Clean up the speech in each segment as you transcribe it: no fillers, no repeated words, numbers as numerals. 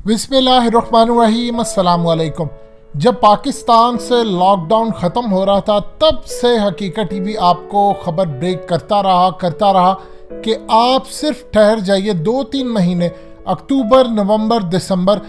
बिस्मिल्लाहिर्रहमानिर्रहीम, अस्सलाम वालेकुम। जब पाकिस्तान से लॉकडाउन ख़त्म हो रहा था तब से हकीकत टीवी आपको ख़बर ब्रेक करता रहा कि आप सिर्फ ठहर जाइए 2-3 महीने, अक्टूबर, नवंबर, दिसंबर,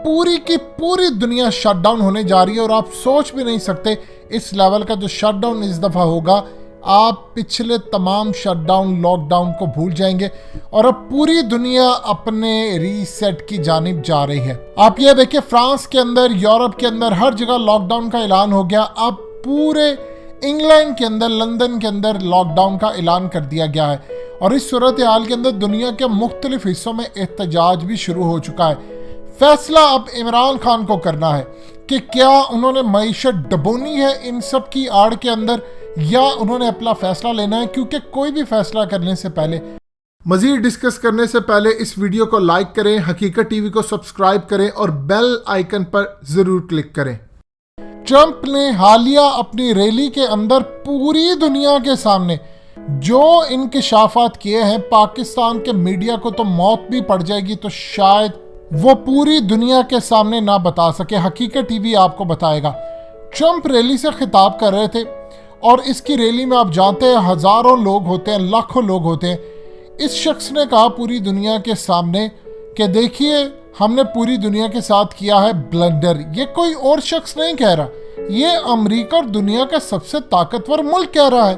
पूरी की पूरी दुनिया शटडाउन होने जा रही है। और आप सोच भी नहीं सकते इस लेवल का जो शटडाउन इस दफ़ा होगा, आप पिछले तमाम शटडाउन लॉकडाउन को भूल जाएंगे और अब पूरी दुनिया अपने रीसेट की जानिब जा रही है। आप ये देखिए, फ्रांस के अंदर, यूरोप के अंदर हर जगह लॉकडाउन का ऐलान हो गया। अब पूरे इंग्लैंड के अंदर, लंदन के अंदर लॉकडाउन का ऐलान कर दिया गया है। और इस सूरत हाल के अंदर दुनिया के मुख्तलिफ हिस्सों में एहतजाज भी शुरू हो चुका है। फैसला अब इमरान खान को करना है कि क्या उन्होंने मईशत डबोनी है इन सब की आड़ के अंदर, या उन्होंने अपना फैसला लेना है। क्योंकि कोई भी फैसला करने से पहले, मजीद डिस्कस करने से पहले इस वीडियो को लाइक करें, हकीकत टीवी को सब्सक्राइब करें और बेल आइकन पर जरूर क्लिक करें। ट्रंप ने हालिया अपनी रैली के अंदर पूरी दुनिया के सामने जो इंकशाफात किए हैं, पाकिस्तान के मीडिया को तो मौत भी पड़ जाएगी तो शायद वो पूरी दुनिया के सामने ना बता सके। हकीकत टीवी आपको बताएगा। ट्रंप रैली से खिताब कर रहे थे और इसकी रैली में आप जानते हैं हजारों लोग होते हैं, लाखों लोग होते हैं। इस शख्स ने कहा पूरी दुनिया के सामने कि देखिए, हमने पूरी दुनिया के साथ किया है ब्लंडर। ये कोई और शख्स नहीं कह रहा, ये अमेरिका और दुनिया का सबसे ताकतवर मुल्क कह रहा है।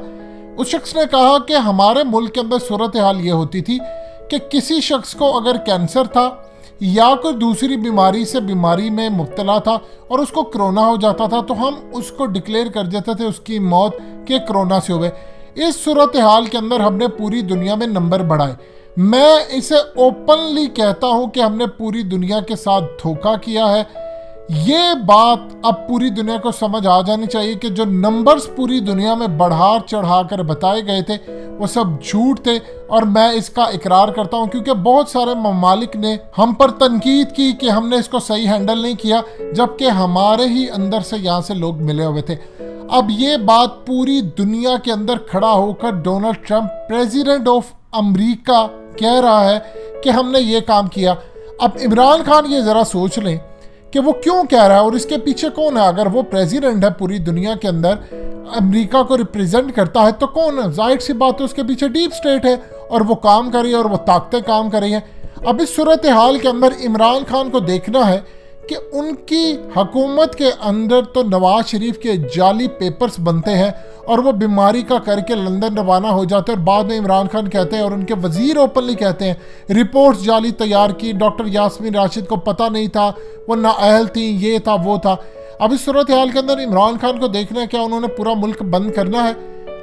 उस शख्स ने कहा कि हमारे मुल्क के अंदर सूरत हाल ये होती थी कि किसी शख्स को अगर कैंसर था या कोई दूसरी बीमारी में मुब्तला था और उसको कोरोना हो जाता था तो हम उसको डिक्लेयर कर देते थे उसकी मौत के कोरोना से हुए। इस सूरत हाल के अंदर हमने पूरी दुनिया में नंबर बढ़ाए। मैं इसे ओपनली कहता हूं कि हमने पूरी दुनिया के साथ धोखा किया है। ये बात अब पूरी दुनिया को समझ आ जानी चाहिए कि जो नंबर्स पूरी दुनिया में बढ़ा चढ़ा कर बताए गए थे वो सब झूठ थे। और मैं इसका इकरार करता हूं क्योंकि बहुत सारे ममालिक ने हम पर तनकीद की कि हमने इसको सही हैंडल नहीं किया, जबकि हमारे ही अंदर से यहाँ से लोग मिले हुए थे। अब ये बात पूरी दुनिया के अंदर खड़ा होकर Donald Trump, president of America, कह रहा है कि हमने ये काम किया। अब इमरान खान ये ज़रा सोच लें कि वो क्यों कह रहा है और इसके पीछे कौन है। अगर वो प्रेसिडेंट है, पूरी दुनिया के अंदर अमेरिका को रिप्रेजेंट करता है, तो कौन है? जाहिर सी बात है उसके पीछे डीप स्टेट है और वो काम कर रही है और वो ताकतें काम कर रही हैं। अब इस सूरत हाल के अंदर इमरान खान को देखना है कि उनकी हुकूमत के अंदर तो नवाज शरीफ के जाली पेपर्स बनते हैं और वो बीमारी का करके लंदन रवाना हो जाते हैं और बाद में इमरान खान कहते हैं और उनके वजीर ओपनली कहते हैं रिपोर्ट्स जाली तैयार की, डॉक्टर यास्मीन राशिद को पता नहीं था, वो नाअहल थी, ये था वो था। अब इस सूरत हाल के अंदर इमरान खान को देखना है क्या उन्होंने पूरा मुल्क बंद करना है।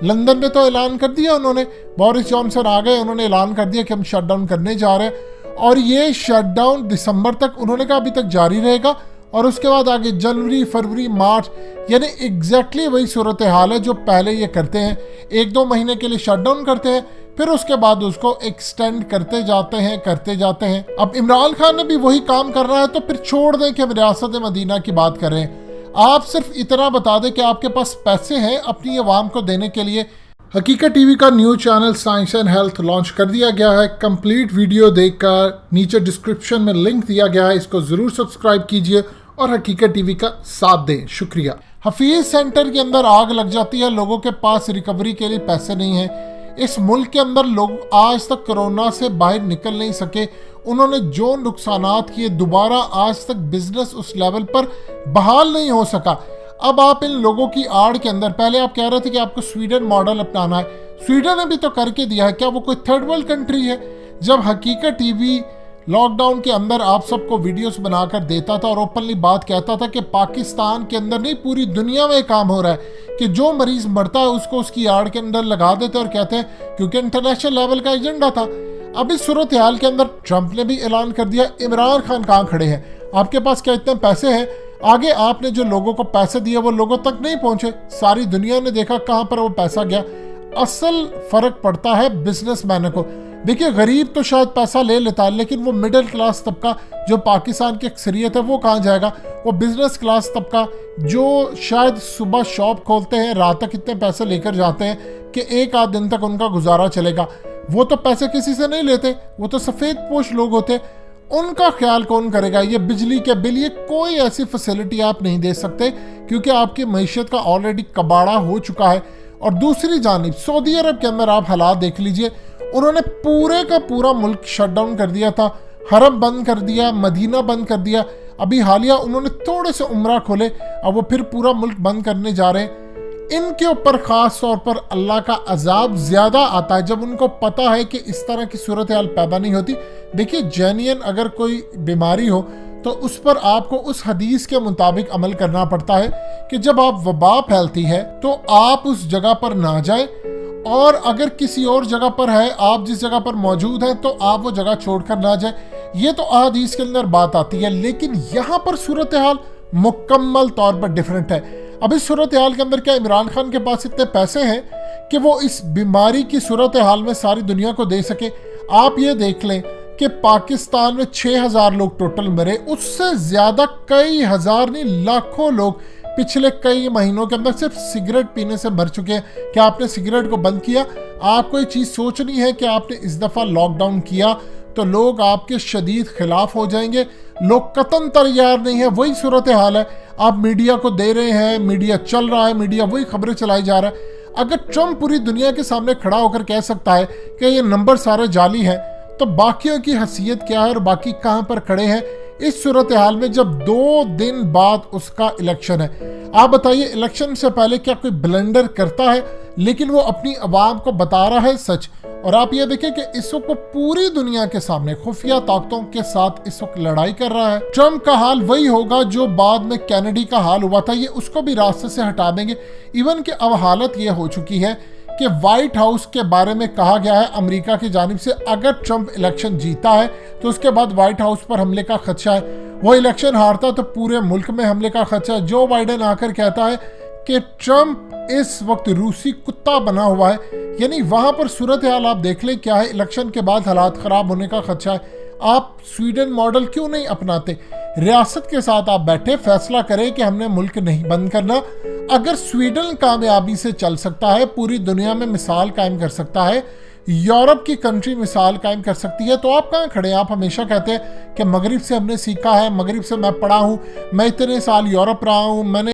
लंदन में तो ऐलान कर दिया उन्होंने, बोरिस जॉनसन आ गए, उन्होंने ऐलान कर दिया कि हम शटडाउन करने जा रहे हैं और ये शटडाउन दिसंबर तक, उन्होंने कहा, अभी तक जारी रहेगा और उसके बाद आगे जनवरी, फरवरी, मार्च, यानी एग्जैक्टली वही सूरत हाल है जो पहले ये करते हैं। 1-2 महीने के लिए शटडाउन करते हैं, फिर उसके बाद उसको एक्सटेंड करते जाते हैं। अब इमरान खान ने भी वही काम कर रहा है, तो फिर छोड़ दें कि हम रियासत मदीना की बात कर रहे हैं। आप सिर्फ इतना बता दें कि आपके पास पैसे हैं अपनी आवाम को देने के लिए। हकीकत टीवी का new channel science and health launch कर दिया गया है। कंप्लीट वीडियो देखकर नीचे डिस्क्रिप्शन में लिंक दिया गया है, इसको ज़रूर सब्सक्राइब कीजिए और हकीकत टीवी का साथ दें। शुक्रिया। हफीज सेंटर के अंदर आग लग जाती है, लोगों के पास रिकवरी के लिए पैसे नहीं हैं। इस मुल्क के अंदर लोग आज तक कोरोना से बाहर निकल नहीं सके। उन्होंने जो नुकसानात किए, दोबारा आज तक बिजनेस उस लेवल पर बहाल नहीं हो सका। अब आप इन लोगों की आड़ के अंदर, पहले आप कह रहे थे कि आपको स्वीडन मॉडल अपनाना है, स्वीडन ने भी तो करके दिया है। क्या वो कोई थर्ड वर्ल्ड कंट्री है? जब हकीकत टीवी लॉकडाउन के अंदर आप सबको वीडियोस बनाकर देता था और ओपनली बात कहता था कि पाकिस्तान के अंदर नहीं, पूरी दुनिया में काम हो रहा है कि जो मरीज मरता है उसको उसकी आड़ के अंदर लगा देते और कहते हैं क्योंकि इंटरनेशनल लेवल का एजेंडा था। अब इस सूरत हाल के अंदर ट्रंप ने भी ऐलान कर दिया। इमरान खान कहाँ खड़े हैं? आपके पास क्या इतने पैसे हैं? आगे आपने जो लोगों को पैसे दिए वो लोगों तक नहीं पहुंचे, सारी दुनिया ने देखा कहाँ पर वो पैसा गया। असल फर्क पड़ता है बिजनेसमैनों को। देखिए, गरीब तो शायद पैसा ले लेता है, लेकिन वो मिडिल क्लास तबका जो पाकिस्तान की अक्सरियत है वो कहाँ जाएगा? वो बिजनेस क्लास तबका जो शायद सुबह शॉप खोलते हैं, रात तक इतने पैसे लेकर जाते हैं कि 1-8 दिन तक उनका गुजारा चलेगा, वो तो पैसे किसी से नहीं लेते, वो तो सफ़ेद पोश लोग होते। उनका ख्याल कौन करेगा? ये बिजली के बिल, ये कोई ऐसी फैसिलिटी आप नहीं दे सकते क्योंकि आपकी मईशत का ऑलरेडी कबाड़ा हो चुका है। और दूसरी जानिब सऊदी अरब के अंदर आप हालात देख लीजिए, उन्होंने पूरे का पूरा मुल्क शटडाउन कर दिया था, हरम बंद कर दिया, मदीना बंद कर दिया। अभी हालिया उन्होंने थोड़े से उम्रा खोले, अब वो फिर पूरा मुल्क बंद करने जा रहे हैं। इनके ऊपर ख़ास तौर पर अल्लाह का अजाब ज़्यादा आता है जब उनको पता है कि इस तरह की सूरत हाल पैदा नहीं होती। देखिए, जेन्युइन अगर कोई बीमारी हो तो उस पर आपको उस हदीस के मुताबिक अमल करना पड़ता है कि जब आप वबा फैलती है तो आप उस जगह पर ना जाएं, और अगर किसी और जगह पर है, आप जिस जगह पर मौजूद हैं, तो आप वो जगह छोड़कर ना जाएं। ये तो हदीस के अंदर बात आती है, लेकिन यहाँ पर सूरत हाल मुकम्मल तौर पर डिफरेंट है। अब इस सूरत हाल के अंदर क्या इमरान खान के पास इतने पैसे हैं कि वो इस बीमारी की सूरत हाल में सारी दुनिया को दे सके? आप ये देख लें कि पाकिस्तान में 6000 लोग टोटल मरे, उससे ज़्यादा कई हज़ार नहीं लाखों लोग पिछले कई महीनों के अंदर सिर्फ सिगरेट पीने से मर चुके हैं। क्या आपने सिगरेट को बंद किया? आपको ये चीज़ सोचनी है कि आपने इस दफ़ा लॉकडाउन किया तो लोग आपके शदीद खिलाफ हो जाएंगे, लोग कतन तैयार नहीं है। वही सूरत हाल है, आप मीडिया को दे रहे हैं, मीडिया चल रहा है, मीडिया वही खबरें चलाई जा रहा है। अगर ट्रम्प पूरी दुनिया के सामने खड़ा होकर कह सकता है कि ये नंबर सारे जाली हैं, तो बाकियों की हैसियत क्या है और बाकी कहाँ पर खड़े हैं इस सूरत हाल में जब 2 दिन बाद उसका इलेक्शन है? आप बताइए, इलेक्शन से पहले क्या कोई ब्लंडर करता है? लेकिन वो अपनी आवाम को बता रहा है सच। और आप ये देखें कि इस वक्त पूरी दुनिया के सामने खुफिया ताकतों के साथ इस वक्त लड़ाई कर रहा है। ट्रम्प का हाल वही होगा जो बाद में कैनेडी का हाल हुआ था, ये उसको भी रास्ते से हटा देंगे। इवन कि अब हालत ये हो चुकी है कि व्हाइट हाउस के बारे में कहा गया है अमेरिका की जानिब से, अगर ट्रम्प इलेक्शन जीता है तो उसके बाद व्हाइट हाउस पर हमले का खदशा है। वो इलेक्शन हारता तो पूरे मुल्क में हमले का खदशा है। जो बाइडेन आकर कहता है कि ट्रम्प इस वक्त रूसी कुत्ता बना हुआ है, यानी वहां पर सूरत हाल आप देख लें क्या है। इलेक्शन के बाद हालात खराब होने का खदशा है। आप स्वीडन मॉडल क्यों नहीं अपनाते? रियासत के साथ आप बैठे फैसला करें कि हमने मुल्क नहीं बंद करना। अगर स्वीडन कामयाबी से चल सकता है, पूरी दुनिया में मिसाल कायम कर सकता है, यूरोप की कंट्री मिसाल कायम कर सकती है, तो आप कहाँ खड़े हैं? आप हमेशा कहते हैं कि मगरिब से हमने सीखा है, मगरिब से मैं पढ़ा हूँ, मैं इतने साल यूरोप रहा हूँ, मैंने